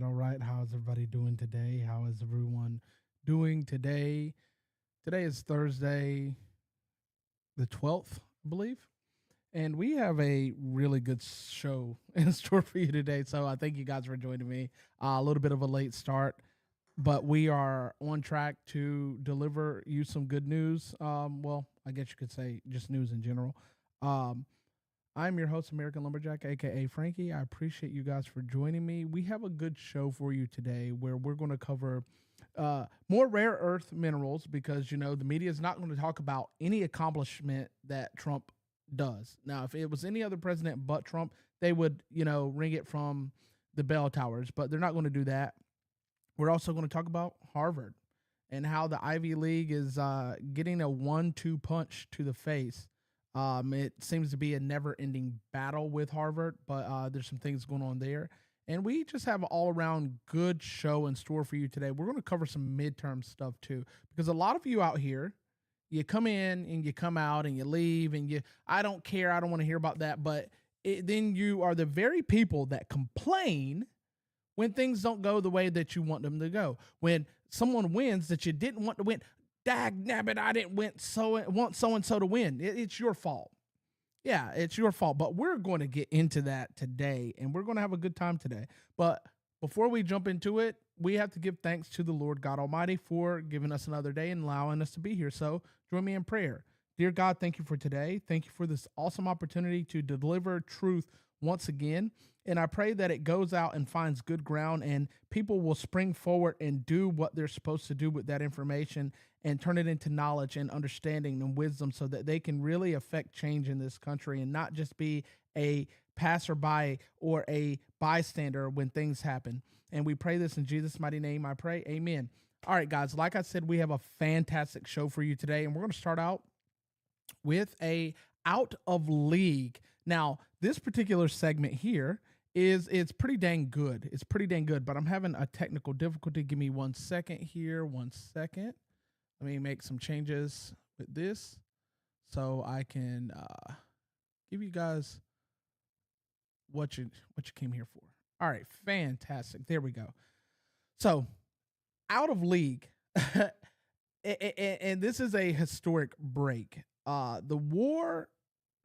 All right. How's everybody doing today? How is everyone doing today? Today is Thursday, the 12th, I believe. And we have a really good show in store for you today. So I thank you guys for joining me. A little bit of a late start, but we are on track to deliver you some good news. Well, I guess you could say just news in general. Um, I'm your host, American Lumberjack, aka Frankie. I appreciate you guys for joining me. We have a good show for you today where we're going to cover more rare earth minerals because, the media is not going to talk about any accomplishment that Trump does. Now, if it was any other president but Trump, they would, ring it from the bell towers, but they're not going to do that. We're also going to talk about Harvard and how the Ivy League is getting a 1-2 punch to the face. It seems to be a never-ending battle with Harvard, but there's some things going on there. And we just have an all-around good show in store for you today. We're going to cover some midterm stuff too, because a lot of you out here, you come in and you come out and you leave and I don't care, I don't want to hear about that. But then you are the very people that complain when things don't go the way that you want them to go. When someone wins that you didn't want to win, dag nabbit, I didn't want so and so to win. It's your fault. Yeah, it's your fault. But we're going to get into that today, and we're going to have a good time today. But before we jump into it, we have to give thanks to the Lord God Almighty for giving us another day and allowing us to be here. So join me in prayer. Dear God, thank you for today. Thank you for this awesome opportunity to deliver truth once again. And I pray that it goes out and finds good ground and people will spring forward and do what they're supposed to do with that information and turn it into knowledge and understanding and wisdom so that they can really affect change in this country and not just be a passerby or a bystander when things happen. And we pray this in Jesus' mighty name. I pray. Amen. All right, guys, like I said, we have a fantastic show for you today, and we're going to start out with a out of league. Now, this particular segment here it's pretty dang good. It's pretty dang good, but I'm having a technical difficulty. Give me 1 second here. 1 second. Let me make some changes with this so I can give you guys what you came here for. All right, fantastic. There we go. So, out of league, and this is a historic break. The War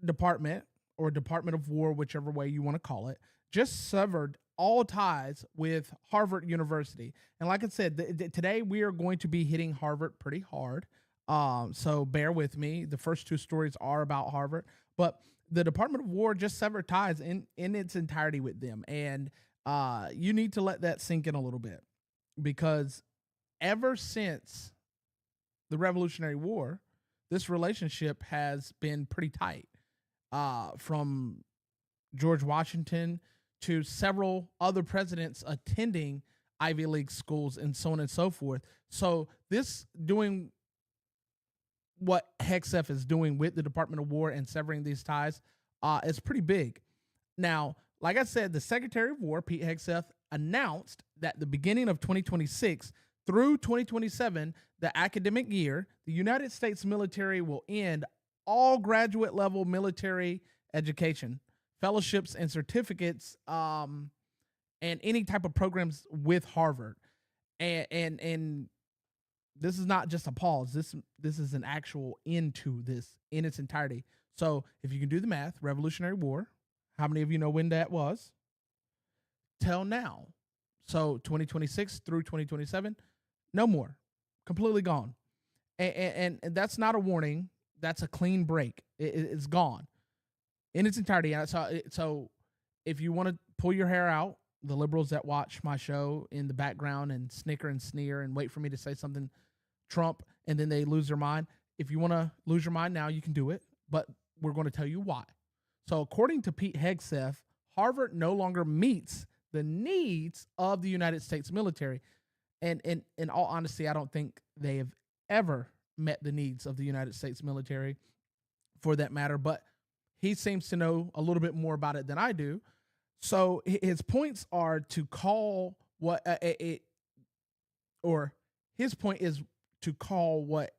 Department or Department of War, whichever way you want to call it, just severed all ties with Harvard University. And like I said, today we are going to be hitting Harvard pretty hard. So bear with me. The first two stories are about Harvard, but the Department of War just severed ties in its entirety with them. And you need to let that sink in a little bit because ever since the Revolutionary War, this relationship has been pretty tight. From George Washington to several other presidents attending Ivy League schools and so on and so forth. So this doing what HEXF is doing with the Department of War and severing these ties is pretty big. Now, like I said, the Secretary of War, Pete Hegseth, announced that the beginning of 2026 through 2027, the academic year, the United States military will end all graduate level military education, fellowships and certificates, and any type of programs with Harvard. And this is not just a pause. This is an actual end to this in its entirety. So if you can do the math, Revolutionary War How many of you know when that was? Till now. So 2026 through 2027, no more. Completely gone. And that's not a warning. That's a clean break. It's gone in its entirety. So if you want to pull your hair out, the liberals that watch my show in the background and snicker and sneer and wait for me to say something Trump and then they lose their mind. If you want to lose your mind now, you can do it, but we're going to tell you why. So according to Pete Hegseth, Harvard no longer meets the needs of the United States military. And in all honesty, I don't think they have ever met the needs of the United States military for that matter, but he seems to know a little bit more about it than I do. So his points are to call what or his point is to call what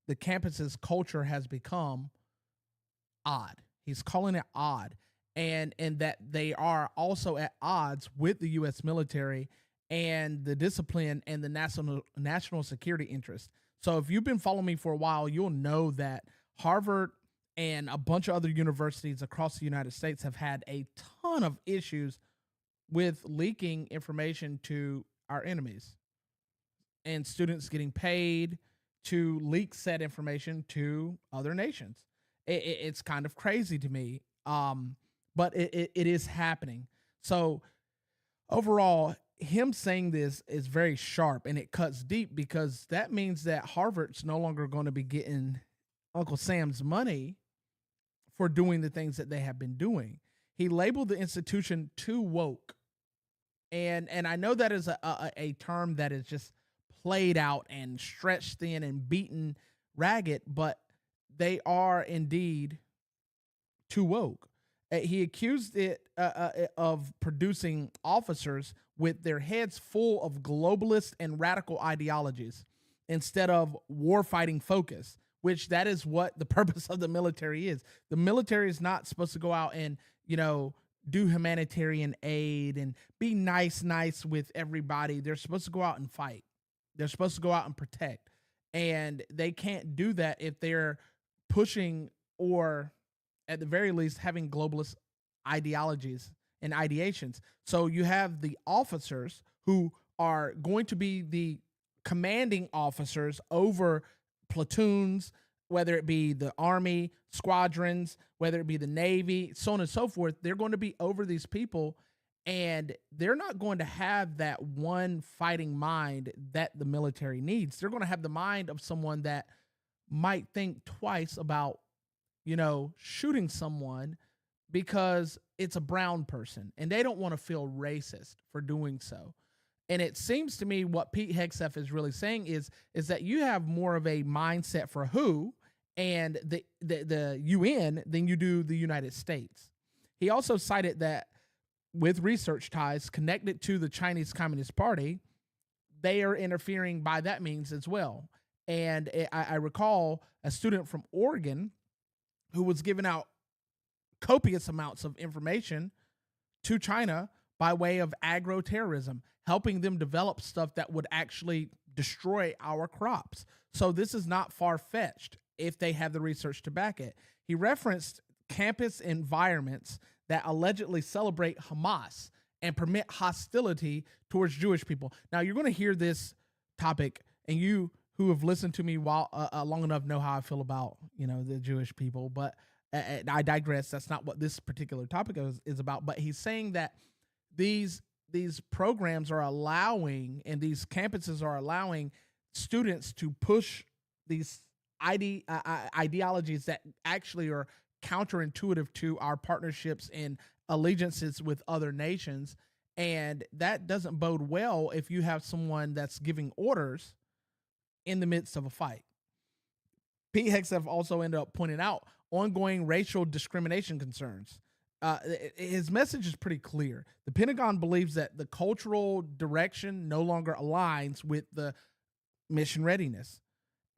the campus's culture has become odd. He's calling it odd, and that they are also at odds with the U.S. military and the discipline and the national security interest. So if you've been following me for a while, you'll know that Harvard and a bunch of other universities across the United States have had a ton of issues with leaking information to our enemies and students getting paid to leak said information to other nations. It's kind of crazy to me, but it is happening. So overall, him saying this is very sharp and it cuts deep because that means that Harvard's no longer going to be getting Uncle Sam's money for doing the things that they have been doing. He labeled the institution too woke. And I know that is a term that is just played out and stretched thin and beaten ragged, but they are indeed too woke. He accused it of producing officers with their heads full of globalist and radical ideologies instead of warfighting focus, which that is what the purpose of the military is. The military is not supposed to go out and, do humanitarian aid and be nice with everybody. They're supposed to go out and fight. They're supposed to go out and protect. And they can't do that if they're pushing or at the very least having globalist ideologies and ideations. So you have the officers who are going to be the commanding officers over platoons, whether it be the Army, squadrons, whether it be the Navy, so on and so forth. They're going to be over these people, and they're not going to have that one fighting mind that the military needs. They're going to have the mind of someone that might think twice about, shooting someone because it's a brown person, and they don't want to feel racist for doing so. And it seems to me what Pete Hegseth is really saying is that you have more of a mindset for WHO and the UN than you do the United States. He also cited that with research ties connected to the Chinese Communist Party, they are interfering by that means as well. And I recall a student from Oregon who was giving out copious amounts of information to China by way of agro-terrorism, helping them develop stuff that would actually destroy our crops. So this is not far-fetched if they have the research to back it. He referenced campus environments that allegedly celebrate Hamas and permit hostility towards Jewish people. Now, you're going to hear this topic, and you who have listened to me long enough know how I feel about, the Jewish people, but I digress. That's not what this particular topic is about. But he's saying that these programs are allowing, and these campuses are allowing students to push these ideologies that actually are counterintuitive to our partnerships and allegiances with other nations. And that doesn't bode well if you have someone that's giving orders in the midst of a fight. Pete Hegseth also ended up pointing out ongoing racial discrimination concerns. His message is pretty clear. The Pentagon believes that the cultural direction no longer aligns with the mission readiness.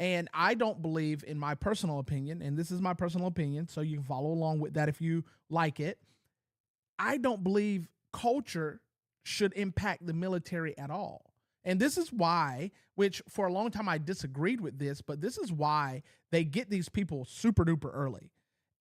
And I don't believe, in my personal opinion, and this is my personal opinion, so you can follow along with that if you like it, I don't believe culture should impact the military at all. And this is why, which for a long time I disagreed with this, but this is why they get these people super duper early.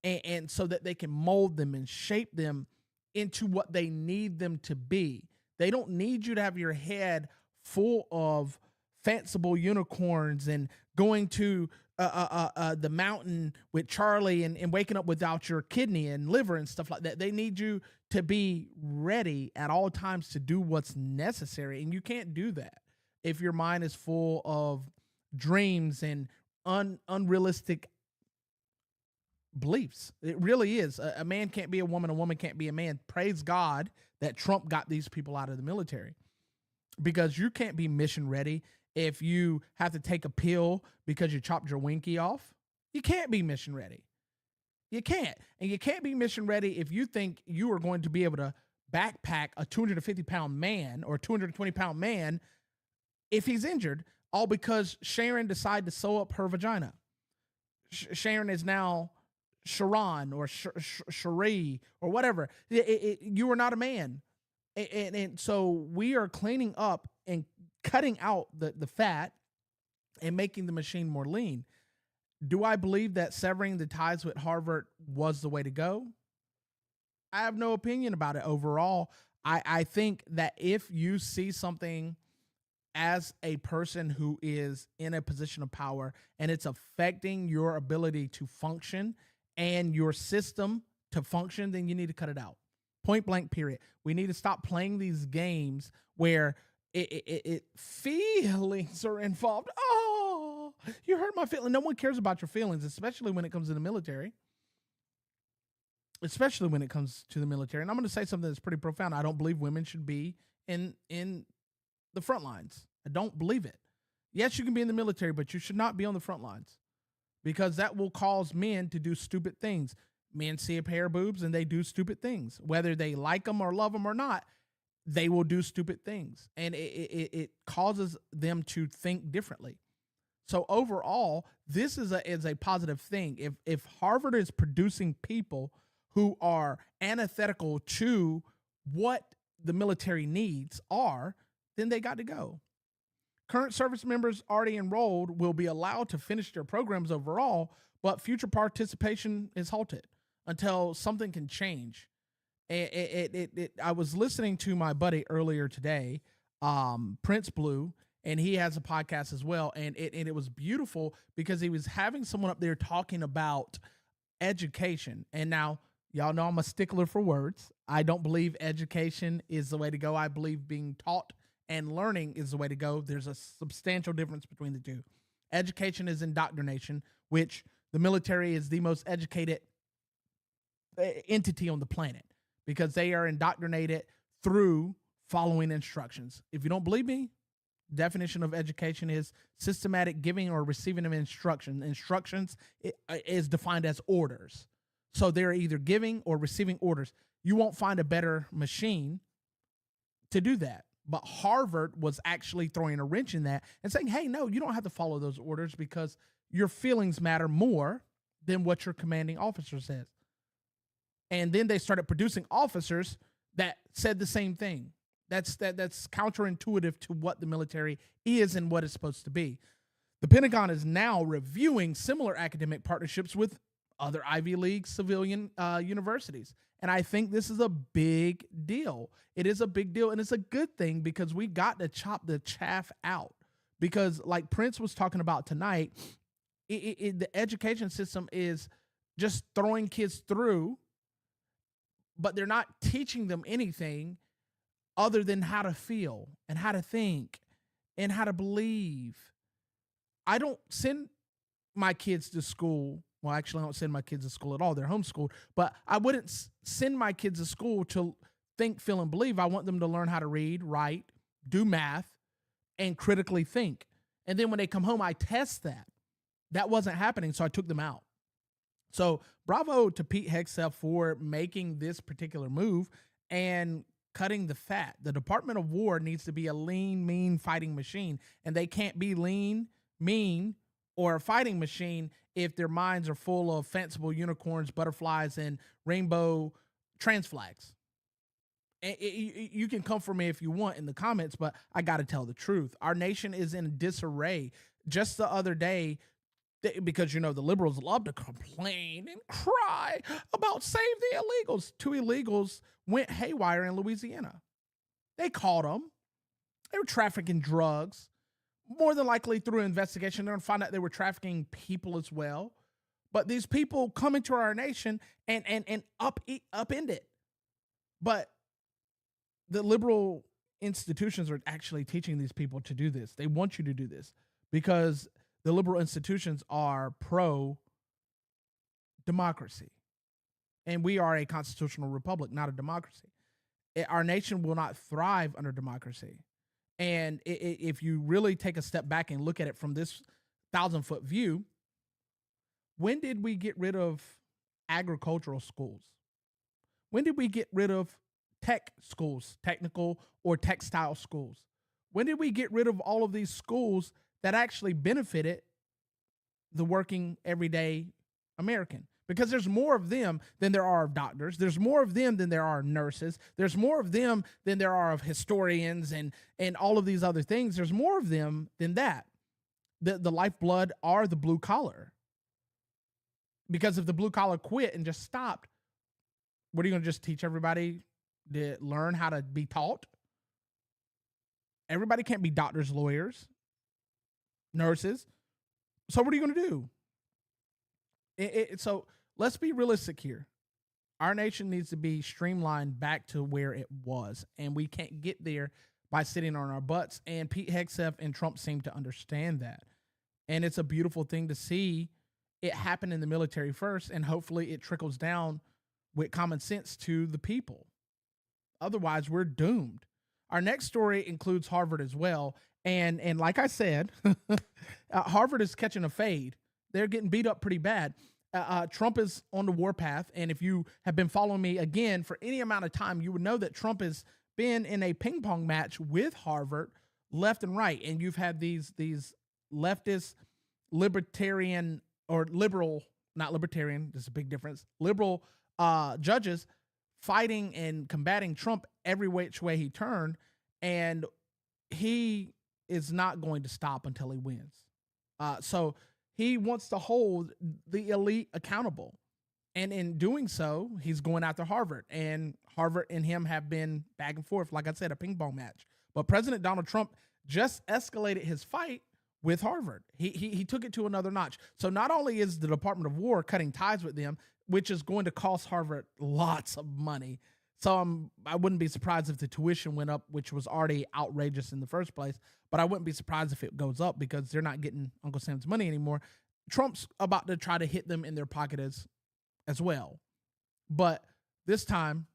And so that they can mold them and shape them into what they need them to be. They don't need you to have your head full of fanciful unicorns and going to the mountain with Charlie and waking up without your kidney and liver and stuff like that. They need you to be ready at all times to do what's necessary. And you can't do that if your mind is full of dreams and unrealistic beliefs. It really is. A man can't be a woman can't be a man. Praise God that Trump got these people out of the military, because you can't be mission ready if you have to take a pill because you chopped your winky off. You can't be mission ready. You can't. And you can't be mission ready if you think you are going to be able to backpack a 250-pound man or 220-pound man if he's injured, all because Sharon decided to sew up her vagina. Sharon is now Sharon or Cherie or whatever. You are not a man. And so we are cleaning up and cutting out the fat and making the machine more lean. Do I believe that severing the ties with Harvard was the way to go? I have no opinion about it overall. I think that if you see something as a person who is in a position of power and it's affecting your ability to function and your system to function, then you need to cut it out. Point blank, period. We need to stop playing these games where feelings are involved. Oh, you hurt my feelings. No one cares about your feelings, especially when it comes to the military. Especially when it comes to the military. And I'm going to say something that's pretty profound. I don't believe women should be in the front lines. I don't believe it. Yes, you can be in the military, but you should not be on the front lines, because that will cause men to do stupid things. Men see a pair of boobs and they do stupid things. Whether they like them or love them or not, they will do stupid things. And it causes them to think differently. So overall, this is a positive thing. If Harvard is producing people who are antithetical to what the military needs are, then they got to go. Current service members already enrolled will be allowed to finish their programs overall, but future participation is halted until something can change. I was listening to my buddy earlier today, Prince Blue, and he has a podcast as well. And it was beautiful because he was having someone up there talking about education. And now, y'all know I'm a stickler for words. I don't believe education is the way to go. I believe being taught and learning is the way to go. There's a substantial difference between the two. Education is indoctrination, which the military is the most educated entity on the planet because they are indoctrinated through following instructions. If you don't believe me, definition of education is systematic giving or receiving of instruction. Instructions is defined as orders. So they're either giving or receiving orders. You won't find a better machine to do that. But Harvard was actually throwing a wrench in that and saying, hey, no, you don't have to follow those orders because your feelings matter more than what your commanding officer says. And then they started producing officers that said the same thing. That's counterintuitive to what the military is and what it's supposed to be. The Pentagon is now reviewing similar academic partnerships with other Ivy League civilian universities. And I think this is a big deal. It is a big deal, and it's a good thing because we got to chop the chaff out. Because like Prince was talking about tonight, the education system is just throwing kids through, but they're not teaching them anything other than how to feel and how to think and how to believe. I don't send my kids to school. Well, actually, I don't send my kids to school at all. They're homeschooled. But I wouldn't send my kids to school to think, feel, and believe. I want them to learn how to read, write, do math, and critically think. And then when they come home, I test that. That wasn't happening, so I took them out. So bravo to Pete Hegseth for making this particular move and cutting the fat. The Department of War needs to be a lean, mean fighting machine, and they can't be lean, mean, or a fighting machine if their minds are full of fanciful unicorns, butterflies, and rainbow trans flags. You can come for me if you want in the comments, but I got to tell the truth. Our nation is in disarray. Just the other day, because, you know, the liberals love to complain and cry about save the illegals. 2 illegals went haywire in Louisiana. They caught them. They were trafficking drugs. More than likely, through an investigation, they're going to find out they were trafficking people as well. But these people come into our nation and upend it. But the liberal institutions are actually teaching these people to do this. They want you to do this because the liberal institutions are pro-democracy. And we are a constitutional republic, not a democracy. Our nation will not thrive under democracy. And if you really take a step back and look at it from this 1,000-foot view, when did we get rid of agricultural schools? When did we get rid of tech schools, technical or textile schools? When did we get rid of all of these schools that actually benefited the working everyday American? Because there's more of them than there are of doctors. There's more of them than there are nurses. There's more of them than there are of historians and all of these other things. There's more of them than that. The lifeblood are the blue collar. Because if the blue collar quit and just stopped, what are you going to just teach everybody to learn how to be taught? Everybody can't be doctors, lawyers, nurses. So what are you going to do? So let's be realistic here. Our nation needs to be streamlined back to where it was, and we can't get there by sitting on our butts. And Pete Hegseth and Trump seem to understand that. And it's a beautiful thing to see it happen in the military first, and hopefully it trickles down with common sense to the people. Otherwise, we're doomed. Our next story includes Harvard as well. And like I said, Harvard is catching a fade. They're getting beat up pretty bad. Trump is on the warpath. And if you have been following me again for any amount of time, you would know that Trump has been in a ping pong match with Harvard left and right. And you've had these leftist, libertarian, or liberal, not libertarian, there's a big difference, liberal judges fighting and combating Trump every which way he turned. And he is not going to stop until he wins. So he wants to hold the elite accountable. And in doing so, he's going after Harvard. And Harvard and him have been back and forth, like I said, a ping pong match. But President Donald Trump just escalated his fight with Harvard. He took it to another notch. So not only is the Department of War cutting ties with them, which is going to cost Harvard lots of money. So I wouldn't be surprised if the tuition went up, which was already outrageous in the first place. But I wouldn't be surprised if it goes up because they're not getting Uncle Sam's money anymore. Trump's about to try to hit them in their pocket as well. But this time,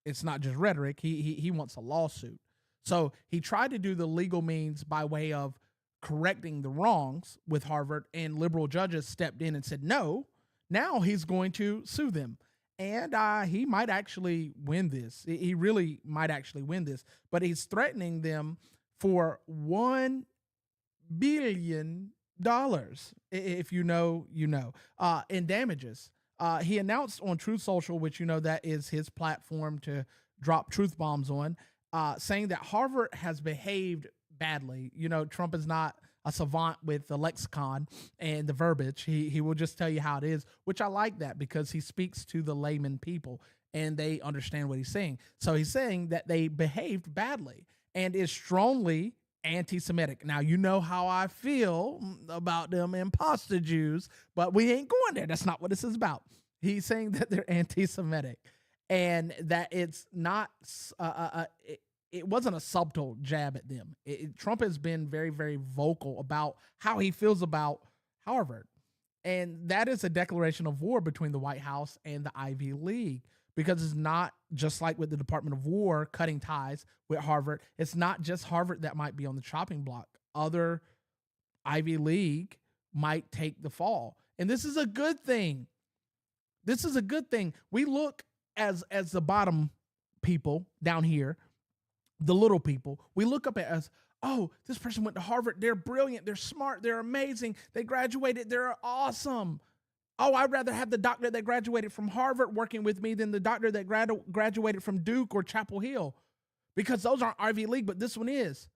it's not just rhetoric. He wants a lawsuit. So he tried to do the legal means by way of correcting the wrongs with Harvard, and liberal judges stepped in and said, no, now he's going to sue them. And he might actually win this. He really might actually win this, but he's threatening them for $1 billion. If you know, you know, in damages. He announced on Truth Social, which, you know, that is his platform to drop truth bombs on, saying that Harvard has behaved badly. You know, Trump is not a savant with the lexicon and the verbiage. He will just tell you how it is, which I like that because he speaks to the layman people and they understand what he's saying. So he's saying that they behaved badly and is strongly anti-Semitic. Now, you know how I feel about them imposter Jews, but we ain't going there. That's not what this is about. He's saying that they're anti-Semitic and that it's not, it wasn't a subtle jab at them. Trump has been very, very vocal about how he feels about Harvard. And that is a declaration of war between the White House and the Ivy League, because it's not just like with the Department of War cutting ties with Harvard. It's not just Harvard that might be on the chopping block. Other Ivy League might take the fall. And this is a good thing. This is a good thing. We look as the bottom people down here, the little people, we look up at us, oh, this person went to Harvard. They're brilliant. They're smart. They're amazing. They graduated. They're awesome. Oh, I'd rather have the doctor that graduated from Harvard working with me than the doctor that graduated from Duke or Chapel Hill, because those aren't Ivy League, but this one is.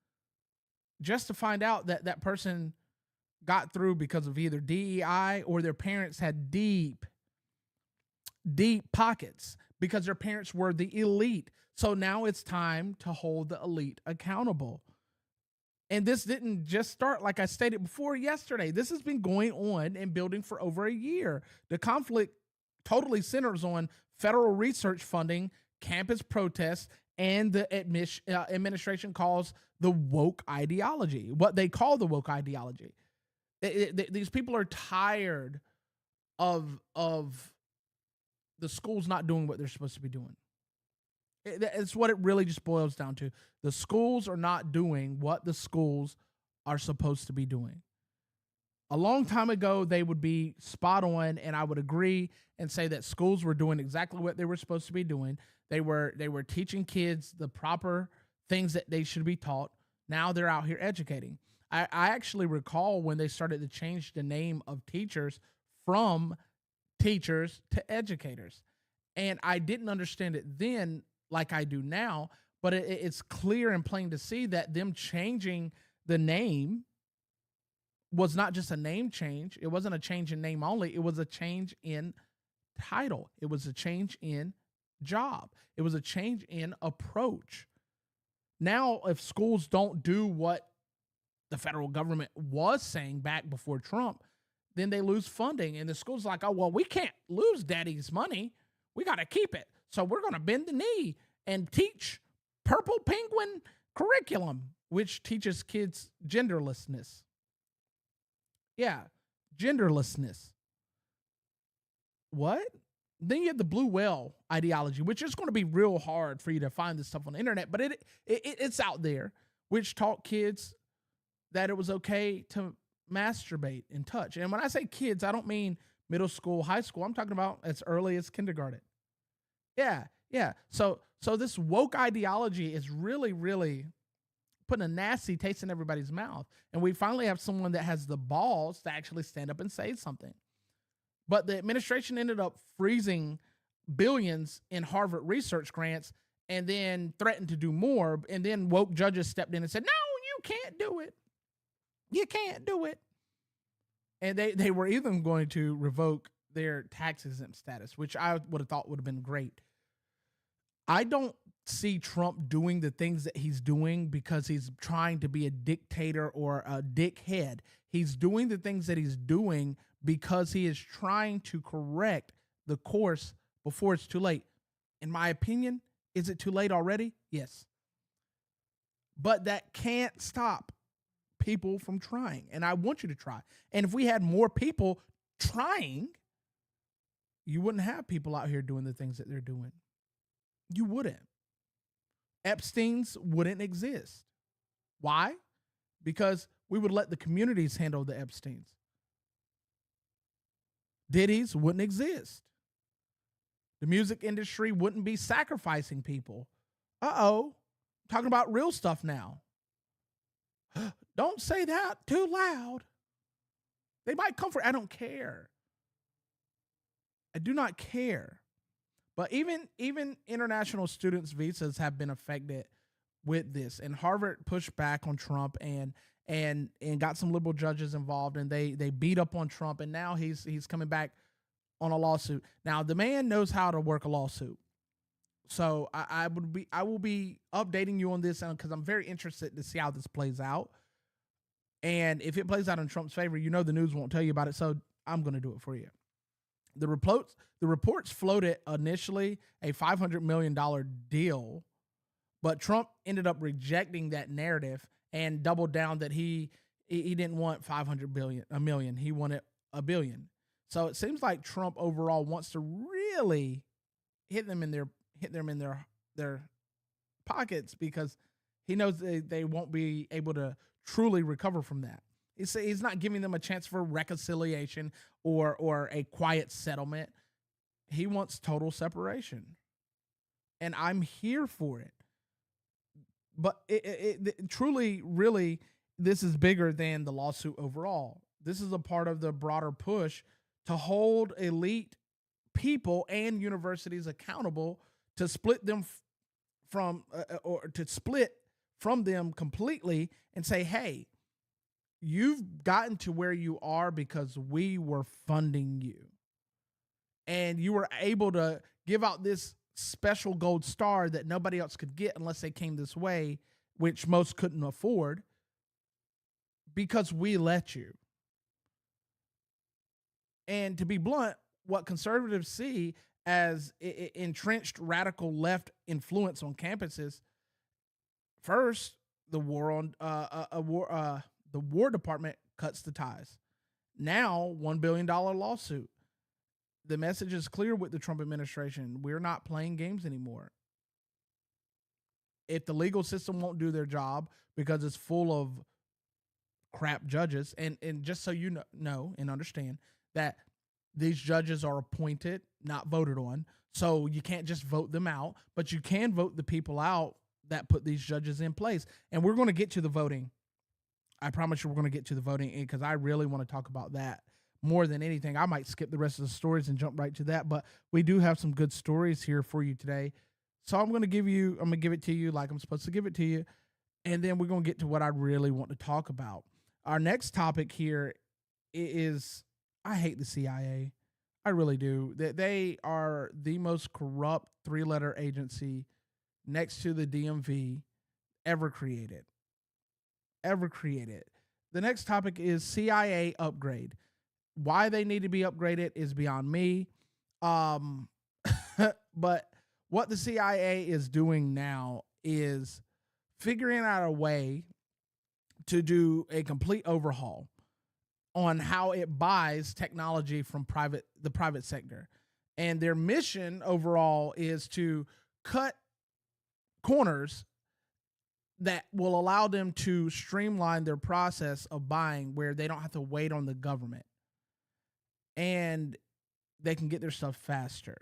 Just to find out that that person got through because of either DEI or their parents had deep pockets. because their parents were the elite. So now it's time to hold the elite accountable. And this didn't just start, like I stated before yesterday. This has been going on and building for over a year. The conflict totally centers on federal research funding, campus protests, and the administration calls the woke ideology, what they call the woke ideology. These people are tired of the schools not doing what they're supposed to be doing. It's what it really just boils down to. The schools are not doing what the schools are supposed to be doing. A long time ago, they would be spot on, and I would agree and say that schools were doing exactly what they were supposed to be doing. They were teaching kids the proper things that they should be taught. Now they're out here educating. I actually recall when they started to change the name of teachers from teachers to educators. And I didn't understand it then like I do now, but it's clear and plain to see that them changing the name was not just a name change. It wasn't a change in name only. It was a change in title. It was a change in job. It was a change in approach. Now, if schools don't do what the federal government was saying back before Trump, then they lose funding. And the school's like, oh, well, we can't lose daddy's money. We got to keep it. So we're going to bend the knee and teach Purple Penguin curriculum, which teaches kids genderlessness. Yeah, genderlessness. What? Then you have the blue whale ideology, which is going to be real hard for you to find this stuff on the internet, but it's out there, which taught kids that it was okay to masturbate and touch. And when I say kids, I don't mean middle school, high school. I'm talking about as early as kindergarten. Yeah. So this woke ideology is really, really putting a nasty taste in everybody's mouth. And we finally have someone that has the balls to actually stand up and say something. But the administration ended up freezing billions in Harvard research grants and then threatened to do more. And then woke judges stepped in and said, no, you can't do it. You can't do it. And they were even going to revoke their tax exempt status, which I would have thought would have been great. I don't see Trump doing the things that he's doing because he's trying to be a dictator or a dickhead. He's doing the things that he's doing because he is trying to correct the course before it's too late. In my opinion, is it too late already? Yes. But that can't stop people from trying. And I want you to try. And if we had more people trying, you wouldn't have people out here doing the things that they're doing. You wouldn't. Epstein's wouldn't exist. Why? Because we would let the communities handle the Epsteins. Diddy's wouldn't exist. The music industry wouldn't be sacrificing people. Talking about real stuff now. Don't say that too loud. They might come for, I don't care. I do not care. But even international students' visas have been affected with this. And Harvard pushed back on Trump and got some liberal judges involved, and they beat up on Trump, and now he's coming back on a lawsuit. Now the man knows how to work a lawsuit. So I will be updating you on this because I'm very interested to see how this plays out. And if it plays out in Trump's favor, the news won't tell you about it. So I'm going to do it for you. The reports floated initially a $500 million deal, but Trump ended up rejecting that narrative and doubled down that he didn't want $500 million. He wanted $1 billion. So it seems like Trump overall wants to really hit them in their pockets because he knows they won't be able to truly recover from that. He's not giving them a chance for reconciliation or a quiet settlement. He wants total separation. And I'm here for it. But it truly, really, this is bigger than the lawsuit overall. This is a part of the broader push to hold elite people and universities accountable to split them from them completely and say, hey, you've gotten to where you are because we were funding you. And you were able to give out this special gold star that nobody else could get unless they came this way, which most couldn't afford, because we let you. And to be blunt, what conservatives see as entrenched radical left influence on campuses, first, the War Department cuts the ties. Now, $1 billion lawsuit. The message is clear with the Trump administration. We're not playing games anymore. If the legal system won't do their job because it's full of crap judges, and just so you know and understand that these judges are appointed, not voted on, so you can't just vote them out, but you can vote the people out that put these judges in place. And we're going to get to the voting. I promise you we're going to get to the voting, because I really want to talk about that more than anything. I might skip the rest of the stories and jump right to that, but we do have some good stories here for you today. So I'm going to give it to you like I'm supposed to give it to you, and then we're going to get to what I really want to talk about. Our next topic here is, I hate the CIA. I really do. They are the most corrupt three-letter agency next to the DMV ever created. The next topic is CIA upgrade. Why they need to be upgraded is beyond me. But what the CIA is doing now is figuring out a way to do a complete overhaul on how it buys technology from the private sector. And their mission overall is to cut corners that will allow them to streamline their process of buying, where they don't have to wait on the government and they can get their stuff faster.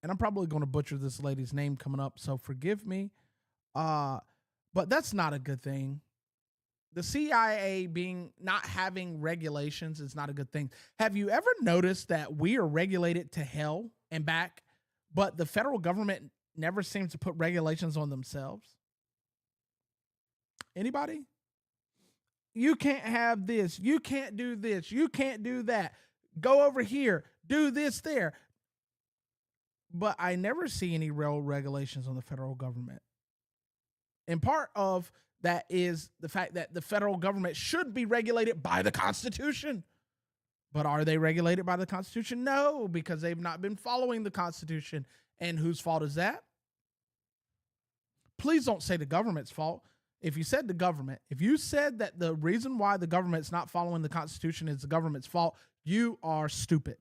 And I'm probably going to butcher this lady's name coming up, so forgive me. But that's not a good thing. The CIA not having regulations is not a good thing. Have you ever noticed that we are regulated to hell and back, but the federal government never seems to put regulations on themselves? Anybody? You can't have this. You can't do this. You can't do that. Go over here. Do this there. But I never see any real regulations on the federal government. And part of that is the fact that the federal government should be regulated by the Constitution. But are they regulated by the Constitution? No, because they've not been following the Constitution. And whose fault is that? Please don't say the government's fault. If you said that the reason why the government's not following the Constitution is the government's fault, you are stupid.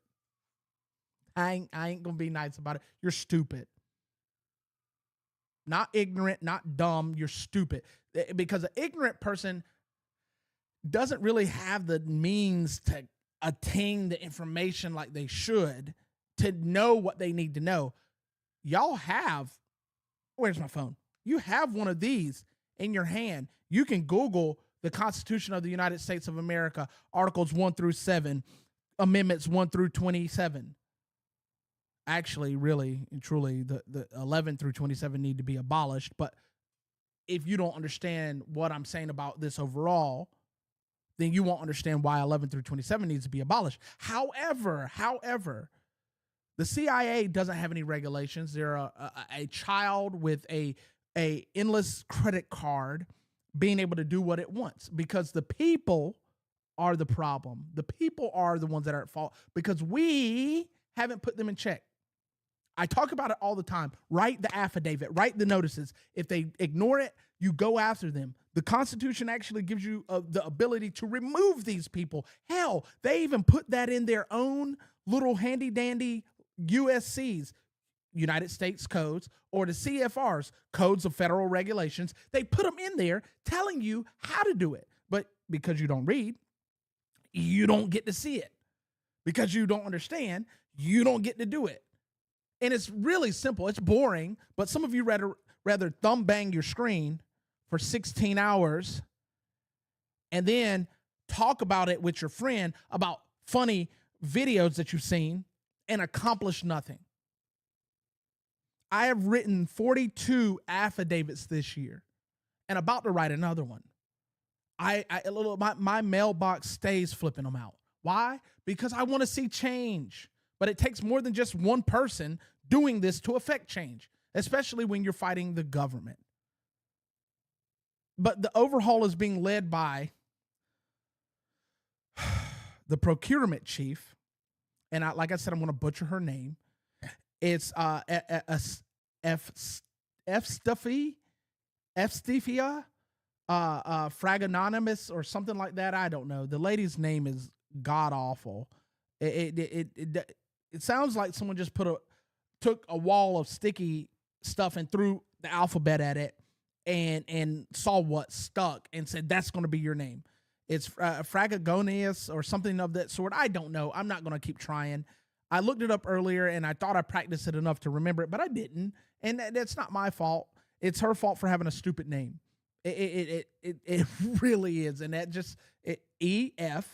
I ain't going to be nice about it. You're stupid. Not ignorant, not dumb. You're stupid. Because an ignorant person doesn't really have the means to attain the information like they should to know what they need to know. Y'all have, where's my phone? You have one of these in your hand. You can Google the Constitution of the United States of America, Articles 1 through 7, Amendments 1 through 27. Actually, really and truly, the 11 through 27 need to be abolished. But if you don't understand what I'm saying about this overall, then you won't understand why 11 through 27 needs to be abolished. However, the CIA doesn't have any regulations. They're a child with a endless credit card being able to do what it wants, because the people are the problem. The people are the ones that are at fault because we haven't put them in check. I talk about it all the time. Write the affidavit, write the notices. If they ignore it, you go after them. The Constitution actually gives you the ability to remove these people. Hell, they even put that in their own little handy dandy USCs, United States codes, or the CFRs, codes of federal regulations. They put them in there telling you how to do it. But because you don't read, you don't get to see it. Because you don't understand, you don't get to do it. And it's really simple. It's boring, but some of you rather thumb bang your screen for 16 hours and then talk about it with your friend about funny videos that you've seen and accomplish nothing. I have written 42 affidavits this year and about to write another one. My mailbox stays flipping them out. Why? Because I want to see change. But it takes more than just one person doing this to affect change, especially when you're fighting the government. But the overhaul is being led by the procurement chief, and like I said, I'm going to butcher her name. It's Efstifia Fragononymous or something like that. I don't know. The lady's name is god awful. It sounds like someone just took a wall of sticky stuff and threw the alphabet at it and saw what stuck and said that's going to be your name. It's Fragagonius or something of that sort. I don't know. I'm not going to keep trying. I looked it up earlier and I thought I practiced it enough to remember it, but I didn't. And that's not my fault. It's her fault for having a stupid name. It really is. And that just EFSTAHIA.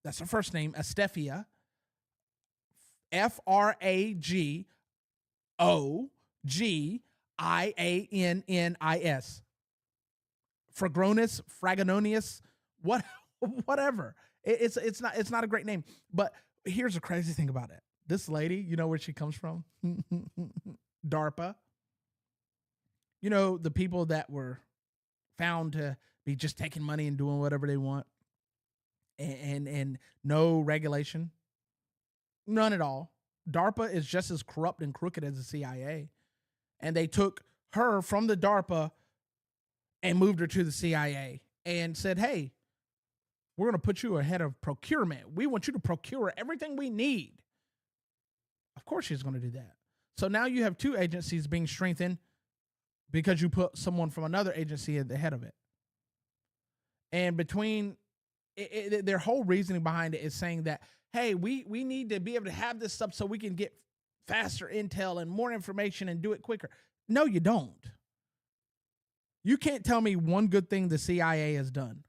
That's her first name, Estefia. FRAGOGIANNIS. Fragononius, whatever. It's not a great name. But here's the crazy thing about it. This lady, you know where she comes from? DARPA. You know, the people that were found to be just taking money and doing whatever they want. And no regulation. None at all. DARPA is just as corrupt and crooked as the CIA. And they took her from the DARPA and moved her to the CIA and said, hey, we're going to put you ahead of procurement. We want you to procure everything we need. Of course she's going to do that. So now you have two agencies being strengthened because you put someone from another agency at the head of it. And between their whole reasoning behind it is saying that, hey, we need to be able to have this stuff so we can get faster intel and more information and do it quicker. No, you don't. You can't tell me one good thing the CIA has done.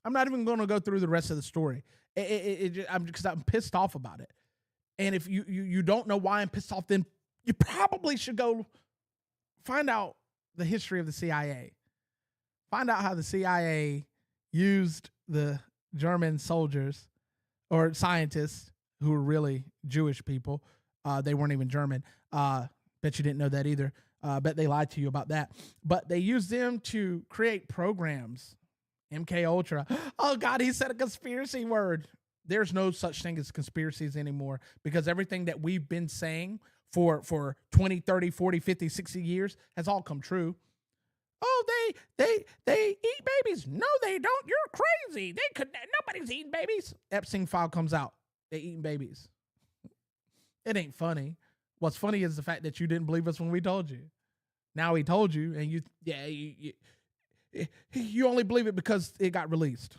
I'm not even going to go through the rest of the story. Because I'm pissed off about it. And if you don't know why I'm pissed off, then you probably should go find out the history of the CIA. Find out how the CIA used the German soldiers or scientists who were really Jewish people. They weren't even German. Bet you didn't know that either. Bet they lied to you about that. But they used them to create programs. MK Ultra. Oh God, he said a conspiracy word. There's no such thing as conspiracies anymore because everything that we've been saying for 20, 30, 40, 50, 60 years has all come true. Oh, they eat babies. No, they don't. You're crazy. Nobody's eating babies. Epstein file comes out. They eating babies. It ain't funny. What's funny is the fact that you didn't believe us when we told you. Now he told you, and you only believe it because it got released.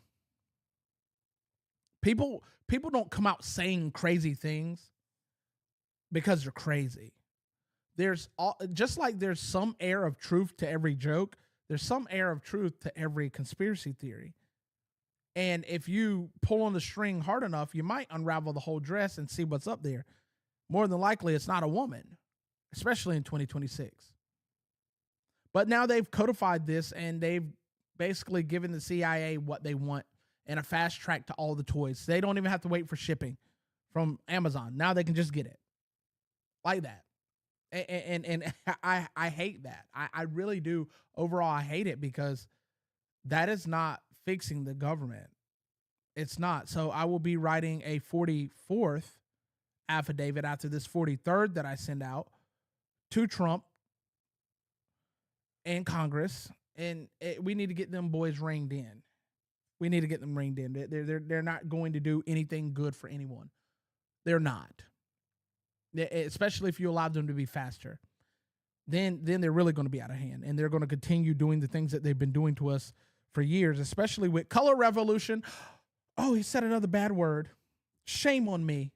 People don't come out saying crazy things because they're crazy. Just like there's some air of truth to every joke, there's some air of truth to every conspiracy theory. And if you pull on the string hard enough, you might unravel the whole dress and see what's up there. More than likely, it's not a woman, especially in 2026. But now they've codified this and they've basically given the CIA what they want and a fast track to all the toys. They don't even have to wait for shipping from Amazon. Now they can just get it like that. And I hate that. I really do. Overall, I hate it because that is not fixing the government. It's not. So I will be writing a 44th affidavit after this 43rd that I send out to Trump and Congress, and we need to get them boys reined in. We need to get them reined in. They're not going to do anything good for anyone. They're not. Especially if you allow them to be faster. Then they're really going to be out of hand, and they're going to continue doing the things that they've been doing to us for years, especially with color revolution. Oh, he said another bad word. Shame on me.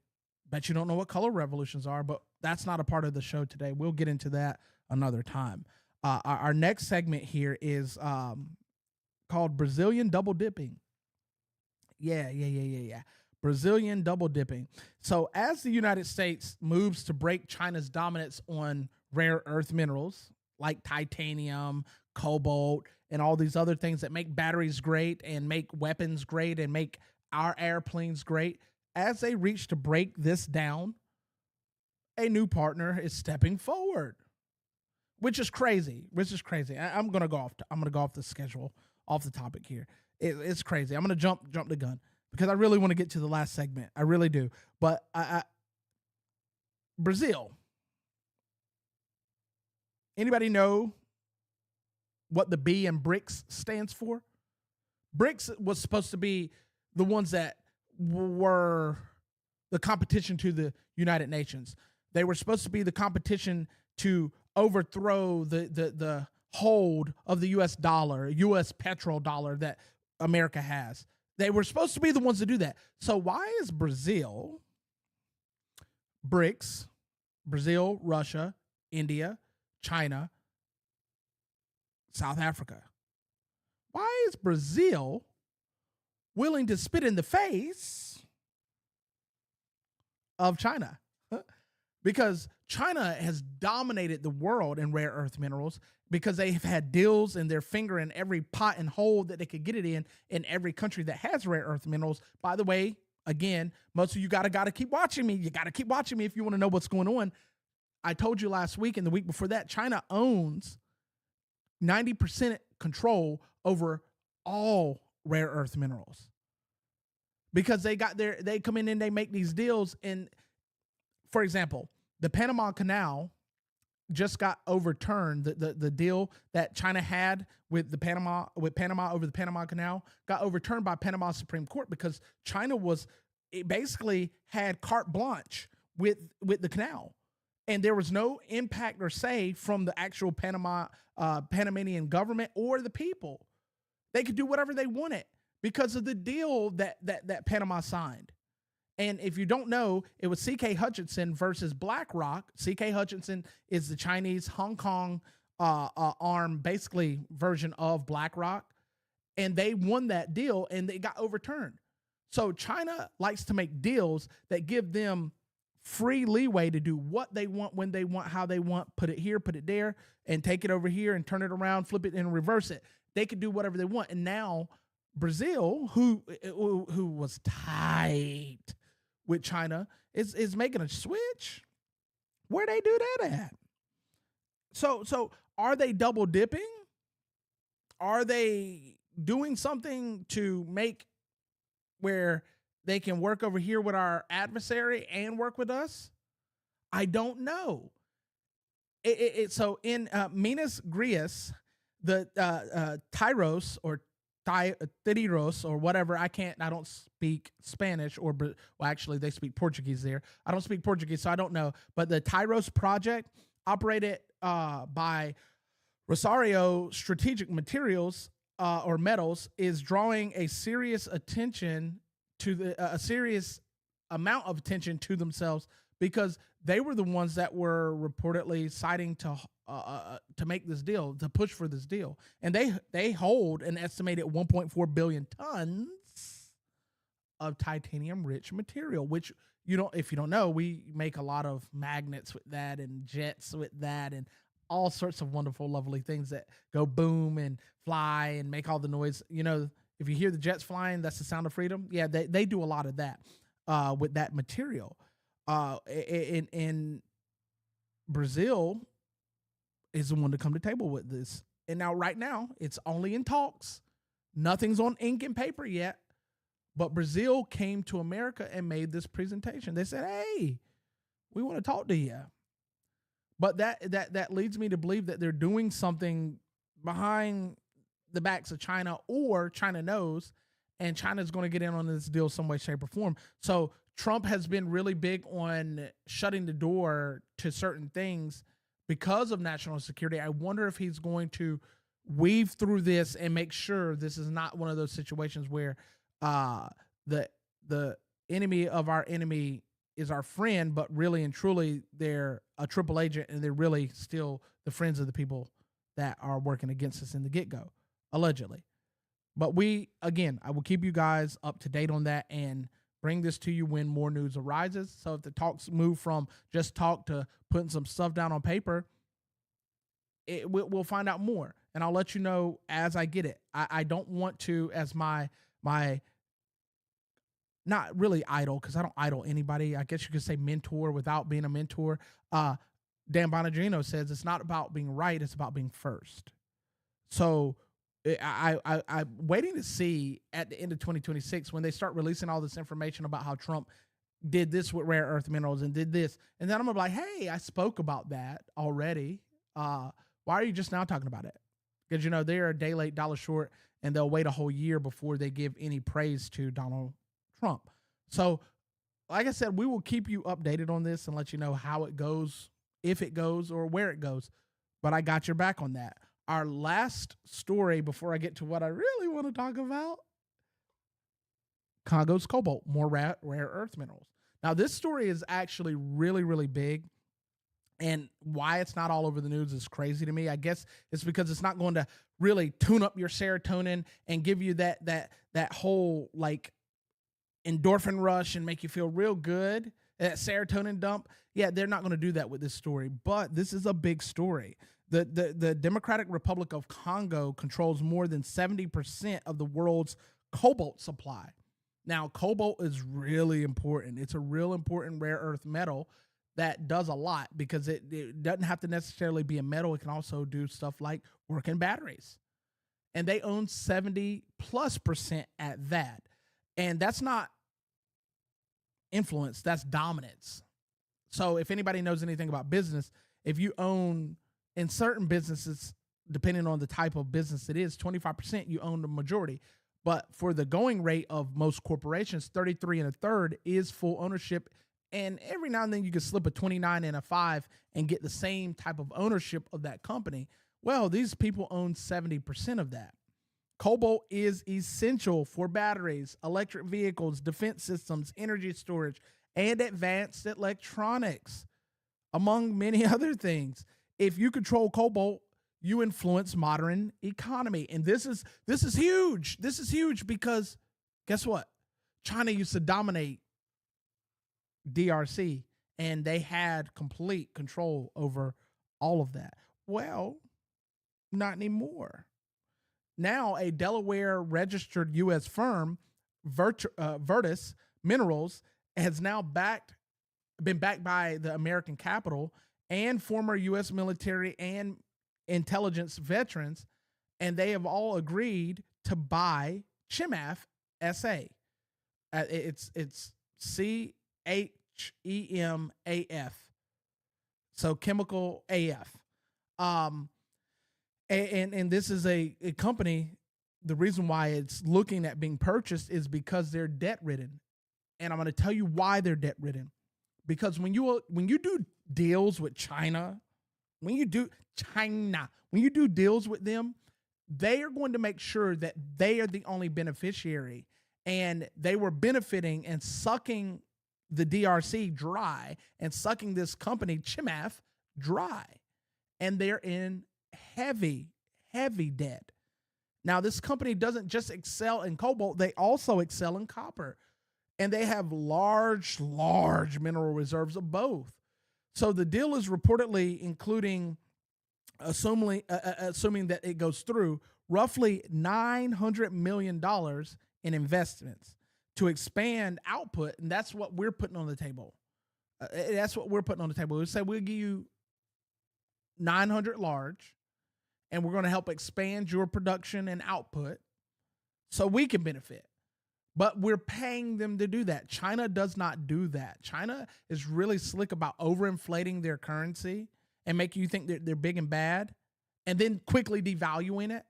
Bet you don't know what color revolutions are, but that's not a part of the show today. We'll get into that another time. Our next segment here is called Brazilian double dipping. Yeah. Brazilian double dipping. So as the United States moves to break China's dominance on rare earth minerals like titanium, cobalt, and all these other things that make batteries great and make weapons great and make our airplanes great, as they reach to break this down, a new partner is stepping forward, which is crazy. I'm gonna go off. I'm gonna go off the schedule, off the topic here. It's crazy. I'm gonna jump the gun because I really want to get to the last segment. I really do. But Brazil. Anybody know what the B in BRICS stands for? BRICS was supposed to be the ones that were the competition to the United Nations. They were supposed to be the competition to overthrow the hold of the U.S. dollar, U.S. petrodollar that America has. They were supposed to be the ones to do that. So why is Brazil, BRICS, Brazil, Russia, India, China, South Africa, why is Brazil willing to spit in the face of China? Because China has dominated the world in rare earth minerals because they've had deals in their finger in every pot and hole that they could get it in every country that has rare earth minerals. By the way, again, most of you gotta keep watching me. You gotta keep watching me if you want to know what's going on. I told you last week and the week before that, China owns 90% control over all rare earth minerals because they come in and they make these deals. And for example, the Panama Canal just got overturned. The deal that China had with Panama over the Panama Canal got overturned by Panama Supreme Court because China basically had carte blanche with the canal. And there was no impact or say from the actual Panamanian government or the people. They could do whatever they wanted because of the deal that Panama signed. And if you don't know, it was C.K. Hutchinson versus BlackRock. C.K. Hutchinson is the Chinese Hong Kong arm, basically version of BlackRock. And they won that deal and they got overturned. So China likes to make deals that give them free leeway to do what they want, when they want, how they want, put it here, put it there, and take it over here and turn it around, flip it and reverse it. They could do whatever they want. And now Brazil, who was tight with China, is making a switch. Where they do that at? So are they double dipping? Are they doing something to make where they can work over here with our adversary and work with us? I don't know. So in Minas Gerais, the Tyros or Tiros or whatever, I don't speak Spanish actually they speak Portuguese there. I don't speak Portuguese, so I don't know. But the Tyros project operated by Rosario Strategic Materials or Metals is drawing a serious attention to a serious amount of attention to themselves because they were the ones that were reportedly citing to make this deal, to push for this deal. And they hold an estimated 1.4 billion tons of titanium-rich material, which if you don't know, we make a lot of magnets with that and jets with that and all sorts of wonderful, lovely things that go boom and fly and make all the noise. If you hear the jets flying, that's the sound of freedom. Yeah, they do a lot of that with that material. In Brazil is the one to come to table with this. And now, right now, it's only in talks. Nothing's on ink and paper yet. But Brazil came to America and made this presentation. They said, hey, we want to talk to you. But that leads me to believe that they're doing something behind the backs of China, or China knows, and China's going to get in on this deal some way, shape, or form. So Trump has been really big on shutting the door to certain things because of national security. I wonder if he's going to weave through this and make sure this is not one of those situations where the enemy of our enemy is our friend, but really and truly they're a triple agent and they're really still the friends of the people that are working against us in the get-go, allegedly. But I will keep you guys up to date on that and bring this to you when more news arises. So if the talks move from just talk to putting some stuff down on paper, we'll find out more, and I'll let you know as I get it. I don't want to, as my not really idol, because I don't idol anybody. I guess you could say mentor without being a mentor. Dan Bonagino says it's not about being right; it's about being first. So I'm waiting to see at the end of 2026 when they start releasing all this information about how Trump did this with rare earth minerals and did this, and then I'm gonna be like, hey, I spoke about that already. Why are you just now talking about it? Because they're a day late, dollar short, and they'll wait a whole year before they give any praise to Donald Trump. So, like I said, we will keep you updated on this and let you know how it goes, if it goes, or where it goes. But I got your back on that. Our last story before I get to what I really want to talk about, Congo's cobalt, more rare earth minerals. Now, this story is actually really, really big. And why it's not all over the news is crazy to me. I guess it's because it's not going to really tune up your serotonin and give you that whole like endorphin rush and make you feel real good. That serotonin dump. Yeah, they're not going to do that with this story, but this is a big story. The Democratic Republic of Congo controls more than 70% of the world's cobalt supply. Now, cobalt is really important. It's a real important rare earth metal that does a lot because it doesn't have to necessarily be a metal. It can also do stuff like work in batteries. And they own 70+% at that. And that's not influence, that's dominance. So if anybody knows anything about business, if you own in certain businesses, depending on the type of business it is, 25%, you own the majority. But for the going rate of most corporations, 33 1/3 is full ownership. And every now and then you can slip a 29 1/5 and get the same type of ownership of that company. Well, these people own 70% of that. Cobalt is essential for batteries, electric vehicles, defense systems, energy storage, and advanced electronics, among many other things. If you control cobalt, you influence modern economy. And this is huge. This is huge because guess what? China used to dominate DRC, and they had complete control over all of that. Well, not anymore. Now, a Delaware registered U.S. firm, Virtus Minerals, has now been backed by the American capital and former U.S. military and intelligence veterans, and they have all agreed to buy ChemAF SA. It's CHEMAF, so chemical AF. And this is a company. The reason why it's looking at being purchased is because they're debt ridden, and I'm going to tell you why they're debt ridden. Because when you do deals with China, when you do deals with them, they are going to make sure that they are the only beneficiary, and they were benefiting and sucking the DRC dry and sucking this company ChemAF dry, and they're in heavy debt. Now, this company doesn't just excel in cobalt, they also excel in copper. And they have large mineral reserves of both. So the deal is reportedly including, assuming that it goes through, roughly $900 million in investments to expand output. And that's what we're putting on the table. We say we'll give you 900 large, and we're going to help expand your production and output so we can benefit. But we're paying them to do that. China does not do that. China is really slick about overinflating their currency and making you think they're big and bad, and then quickly devaluing it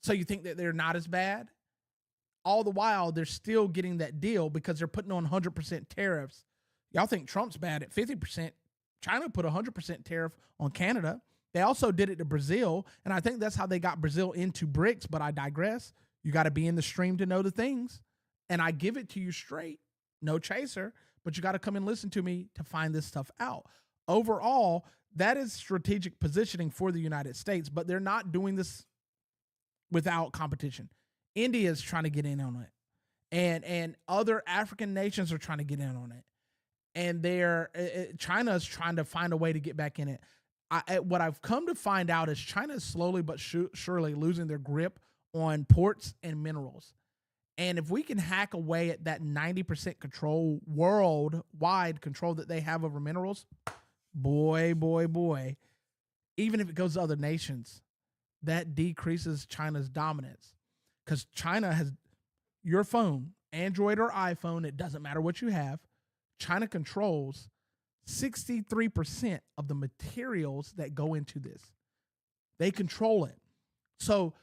so you think that they're not as bad. All the while, they're still getting that deal because they're putting on 100% tariffs. Y'all think Trump's bad at 50%. China put 100% tariff on Canada. They also did it to Brazil, and I think that's how they got Brazil into BRICS, but I digress. You got to be in the stream to know the things, and I give it to you straight, no chaser, but you got to come and listen to me to find this stuff out. Overall, that is strategic positioning for the United States, but they're not doing this without competition. India is trying to get in on it, and other African nations are trying to get in on it, and China is trying to find a way to get back in it. what I've come to find out is China is slowly but surely losing their grip on ports and minerals. And if we can hack away at that 90% control, worldwide control that they have over minerals, boy, even if it goes to other nations, that decreases China's dominance. Because China has your phone, Android or iPhone, it doesn't matter what you have, China controls 63% of the materials that go into this. They control it. So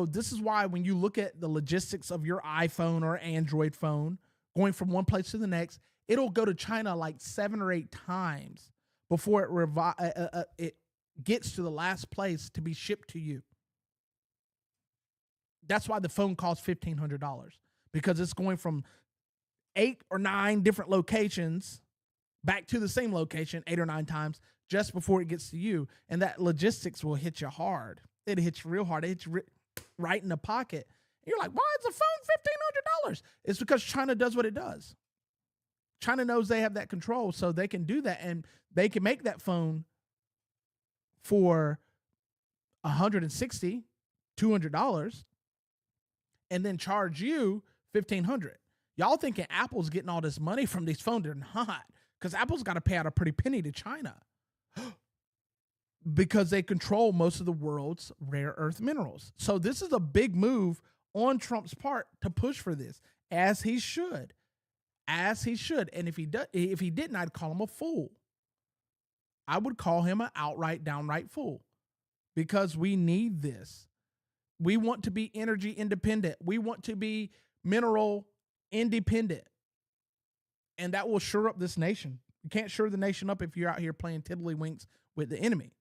this is why when you look at the logistics of your iPhone or Android phone going from one place to the next, it'll go to China like 7 or 8 times before it gets to the last place to be shipped to you. That's why the phone costs $1,500, because it's going from 8 or 9 different locations back to the same location 8 or 9 times just before it gets to you. And that logistics will hit you hard. It hits you real hard. It hits you right in the pocket. And you're like, why is the phone $1,500? It's because China does what it does. China knows they have that control, so they can do that. And they can make that phone for $160, $200, and then charge you $1,500. Y'all thinking Apple's getting all this money from these phones? They're not, because Apple's got to pay out a pretty penny to China because they control most of the world's rare earth minerals. So this is a big move on Trump's part to push for this, as he should. And if he didn't, I'd call him a fool. I would call him an downright fool, because we need this. We want to be energy independent. We want to be mineral independent. And that will shore up this nation. You can't shore the nation up if you're out here playing tiddlywinks with the enemy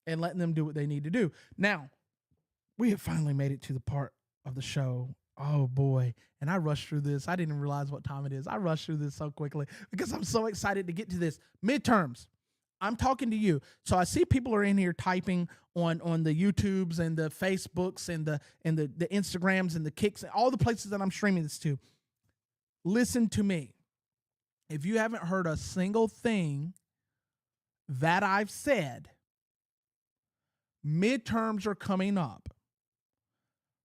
and letting them do what they need to do. Now, we have finally made it to the part of the show. Oh, boy. And I rushed through this. I didn't realize what time it is. I rushed through this so quickly because I'm so excited to get to this. Midterms. I'm talking to you. So I see people are in here typing on the YouTubes and the Facebooks and the Instagrams and the Kicks and all the places that I'm streaming this to. Listen to me. If you haven't heard a single thing that I've said, midterms are coming up.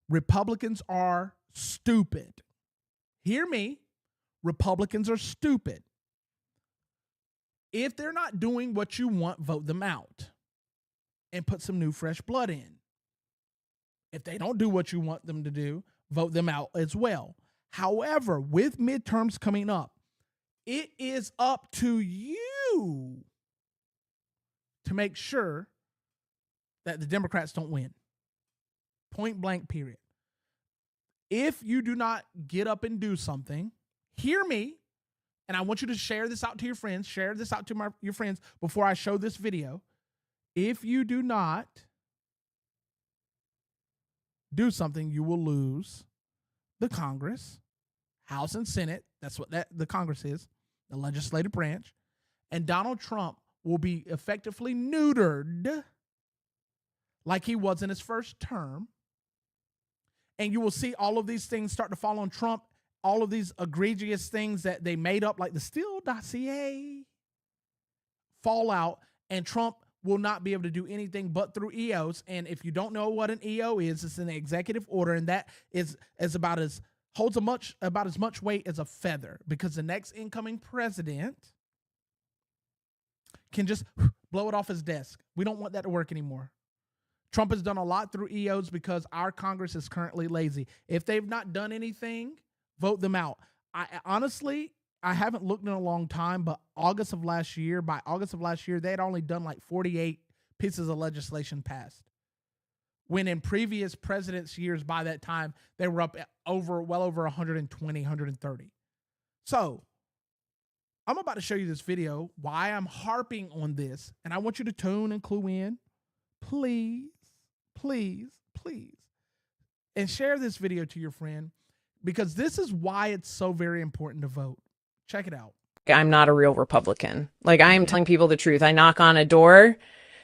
Republicans are stupid. Hear me. Republicans are stupid. If they're not doing what you want, vote them out and put some new, fresh blood in. If they don't do what you want them to do, vote them out as well. However, with midterms coming up, it is up to you to make sure that the Democrats don't win. Point blank, period. If you do not get up and do something, hear me, and I want you to share this out to your friends. Share this out to your friends before I show this video. If you do not do something, you will lose the Congress, House and Senate. That's what the Congress is, the legislative branch. And Donald Trump will be effectively neutered like he was in his first term. And you will see all of these things start to fall on Trump, all of these egregious things that they made up, like the Steele dossier, fall out, and Trump will not be able to do anything but through EOs. And if you don't know what an EO is, it's an executive order, and that holds about as much weight as a feather, because the next incoming president can just blow it off his desk. We don't want that to work anymore. Trump has done a lot through EOs because our Congress is currently lazy. If they've not done anything, vote them out. I haven't looked in a long time, but by August of last year, they had only done like 48 pieces of legislation passed. When in previous presidents' years, by that time, they were up well over 120, 130. So I'm about to show you this video, why I'm harping on this, and I want you to tune and clue in. Please, please, please. And share this video to your friend, because this is why it's so very important to vote. Check it out. I'm not a real Republican. Like, I am telling people the truth. I knock on a door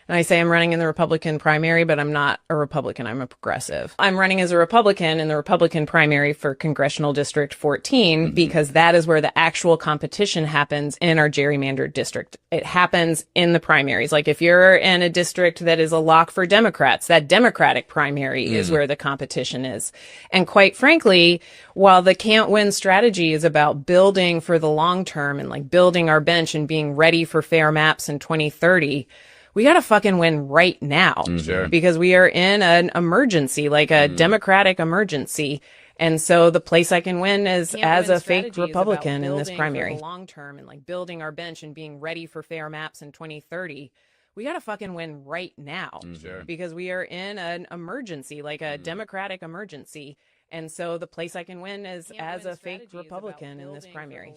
And I say I'm running in the Republican primary, but I'm not a Republican. I'm a progressive. I'm running as a Republican in the Republican primary for Congressional District 14 because that is where the actual competition happens in our gerrymandered district. It happens in the primaries. Like if you're in a district that is a lock for Democrats, that Democratic primary is where the competition is. And quite frankly, while the can't win strategy is about building for the long term and like building our bench and being ready for fair maps in 2030, we got to fucking win right now. Sure. Because we are in an emergency, like a democratic emergency. And so the place I can win is as a fake Republican in this primary. For the long term and like building our bench and being ready for fair maps in 2030. We got to fucking win right now. Sure. Because we are in an emergency, like a democratic emergency. And so the place I can win is as a fake Republican in this primary.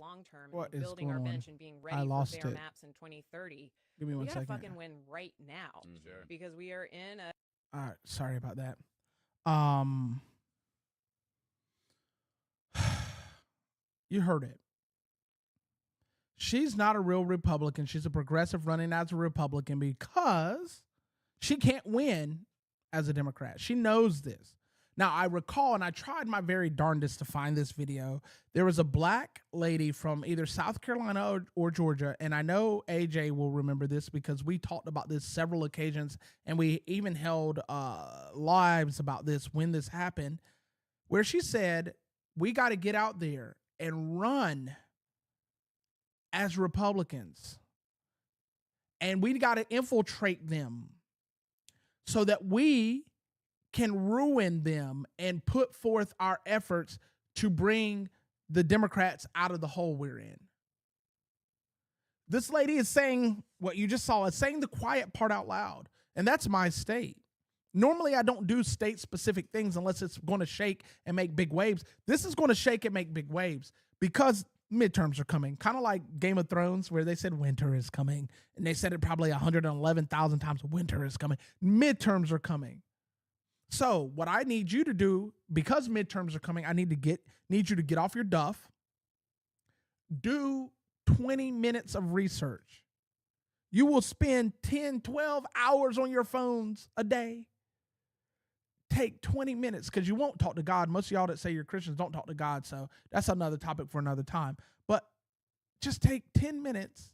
What is going on? I lost it. Maps in 2030. Give me one second. We gotta fucking win right now. Sure. Because we are in a... All right, sorry about that. You heard it. She's not a real Republican. She's a progressive running as a Republican because she can't win as a Democrat. She knows this. Now, I recall, and I tried my very darndest to find this video, there was a black lady from either South Carolina or Georgia, and I know AJ will remember this because we talked about this several occasions, and we even held lives about this when this happened, where she said, we got to get out there and run as Republicans, and we got to infiltrate them so that we can ruin them and put forth our efforts to bring the Democrats out of the hole we're in. This lady is saying what you just saw, is saying the quiet part out loud. And that's my state. Normally, I don't do state-specific things unless it's going to shake and make big waves. This is going to shake and make big waves because midterms are coming. Kind of like Game of Thrones, where they said winter is coming. And they said it probably 111,000 times, winter is coming. Midterms are coming. So what I need you to do, because midterms are coming, I need you to get off your duff, do 20 minutes of research. You will spend 10, 12 hours on your phones a day. Take 20 minutes because you won't talk to God. Most of y'all that say you're Christians don't talk to God, so that's another topic for another time. But just take 10 minutes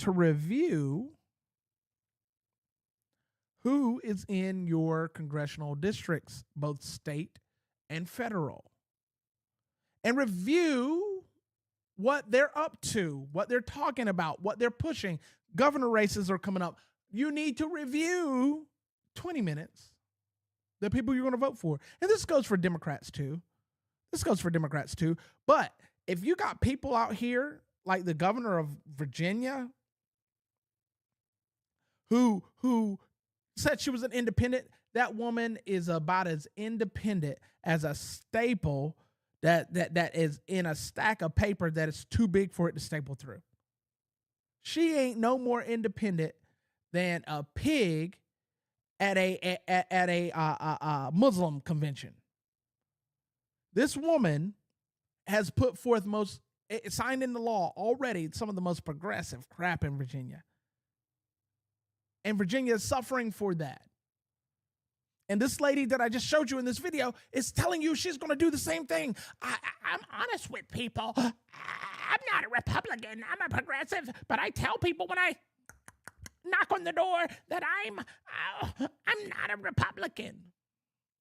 to review who is in your congressional districts, both state and federal, and review what they're up to, what they're talking about, what they're pushing. Governor races are coming up. You need to review 20 minutes the people you're going to vote for. And this goes for Democrats too. But if you got people out here like the governor of Virginia who said she was an independent, that woman is about as independent as a staple that is in a stack of paper that is too big for it to staple through. She ain't no more independent than a pig at a Muslim convention. This woman has put forth signed into law already some of the most progressive crap in Virginia. And Virginia is suffering for that. And this lady that I just showed you in this video is telling you she's going to do the same thing. I'm honest with people. I'm not a Republican. I'm a progressive. But I tell people when I knock on the door that I'm not a Republican.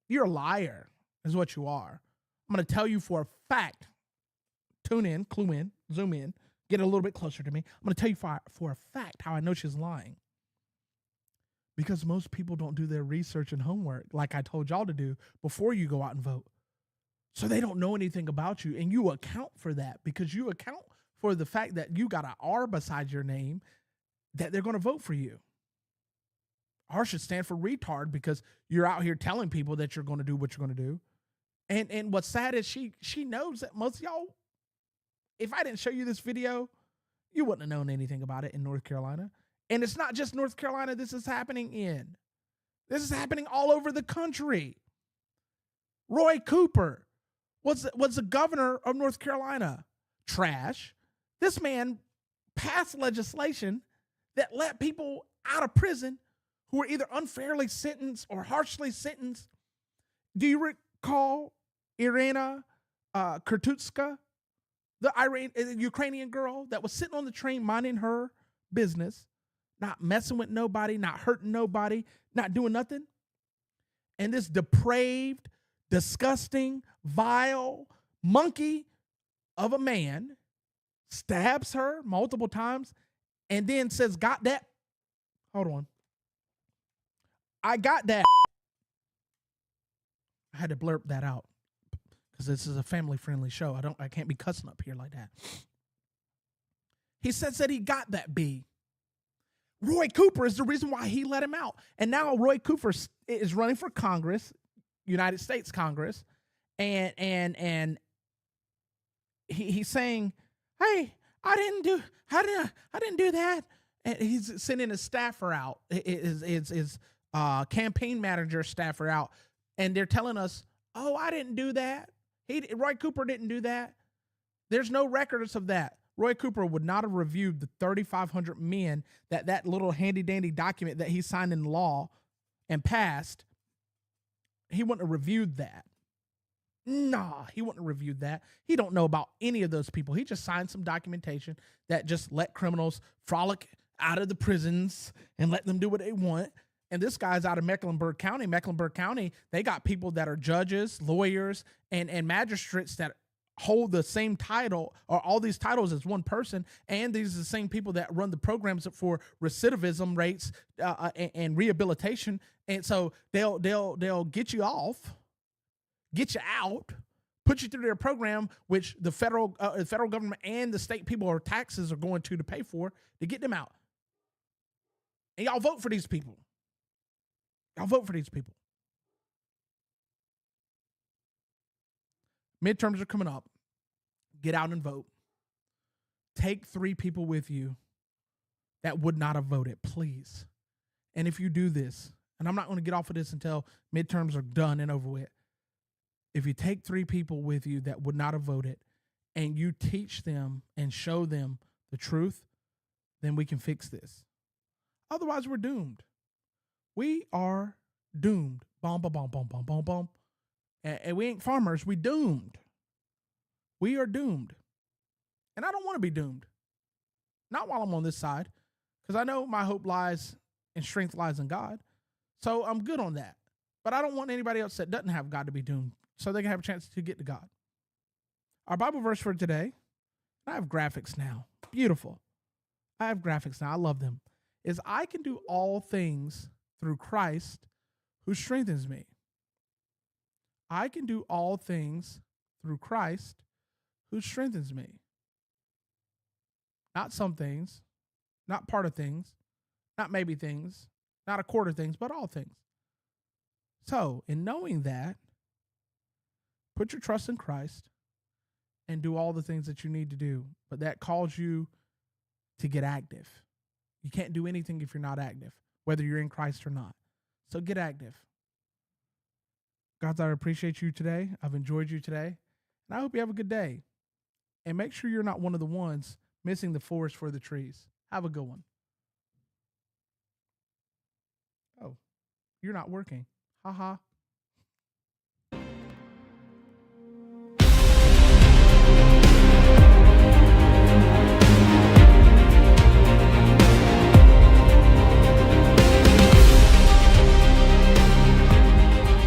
You're a liar is what you are. I'm going to tell you for a fact. Tune in, clue in, zoom in, get a little bit closer to me. I'm going to tell you for a fact how I know she's lying. Because most people don't do their research and homework like I told y'all to do before you go out and vote. So they don't know anything about you, and you account for that because you account for the fact that you got an R beside your name that they're going to vote for you. R should stand for retard because you're out here telling people that you're going to do what you're going to do. And what's sad is she knows that most of y'all, if I didn't show you this video, you wouldn't have known anything about it in North Carolina. And it's not just North Carolina this is happening in. This is happening all over the country. Roy Cooper was the governor of North Carolina. Trash. This man passed legislation that let people out of prison who were either unfairly sentenced or harshly sentenced. Do you recall Irina Kurtutska, the Ukrainian girl that was sitting on the train minding her business, not messing with nobody, not hurting nobody, not doing nothing? And this depraved, disgusting, vile monkey of a man stabs her multiple times and then says, "Got that?" Hold on. I got that. I had to blurb that out because this is a family-friendly show. I can't be cussing up here like that. He says that he got that B. Roy Cooper is the reason why he let him out. And now Roy Cooper is running for Congress, United States Congress, and he's saying, "Hey, I didn't do that." And he's sending his staffer out, his campaign manager staffer out, and they're telling us, "Oh, I didn't do that. Roy Cooper didn't do that. There's no records of that." Roy Cooper would not have reviewed the 3,500 men that little handy-dandy document that he signed in law and passed. He wouldn't have reviewed that. Nah, he wouldn't have reviewed that. He don't know about any of those people. He just signed some documentation that just let criminals frolic out of the prisons and let them do what they want. And this guy's out of Mecklenburg County. Mecklenburg County, they got people that are judges, lawyers, and magistrates that hold the same title or all these titles as one person, and these are the same people that run the programs for recidivism rates and rehabilitation. And so they'll get you off, get you out, put you through their program, which the federal government and the state people or taxes are going to pay for to get them out. And y'all vote for these people. Y'all vote for these people. Midterms are coming up. Get out and vote. Take 3 people with you that would not have voted, please. And if you do this, and I'm not going to get off of this until midterms are done and over with. If you take 3 people with you that would not have voted and you teach them and show them the truth, then we can fix this. Otherwise, we're doomed. We are doomed. Boom, boom, boom, boom, boom, boom, boom. And we ain't farmers. We doomed. We are doomed. And I don't want to be doomed. Not while I'm on this side. Because I know my hope lies and strength lies in God. So I'm good on that. But I don't want anybody else that doesn't have God to be doomed, so they can have a chance to get to God. Our Bible verse for today, I have graphics now. Beautiful. I have graphics now. I love them. Is I can do all things through Christ who strengthens me. I can do all things through Christ who strengthens me. Not some things, not part of things, not maybe things, not a quarter things, but all things. So, in knowing that, put your trust in Christ and do all the things that you need to do. But that calls you to get active. You can't do anything if you're not active, whether you're in Christ or not. So get active. God, I appreciate you today. I've enjoyed you today. And I hope you have a good day. And make sure you're not one of the ones missing the forest for the trees. Have a good one. Oh, you're not working. Ha ha.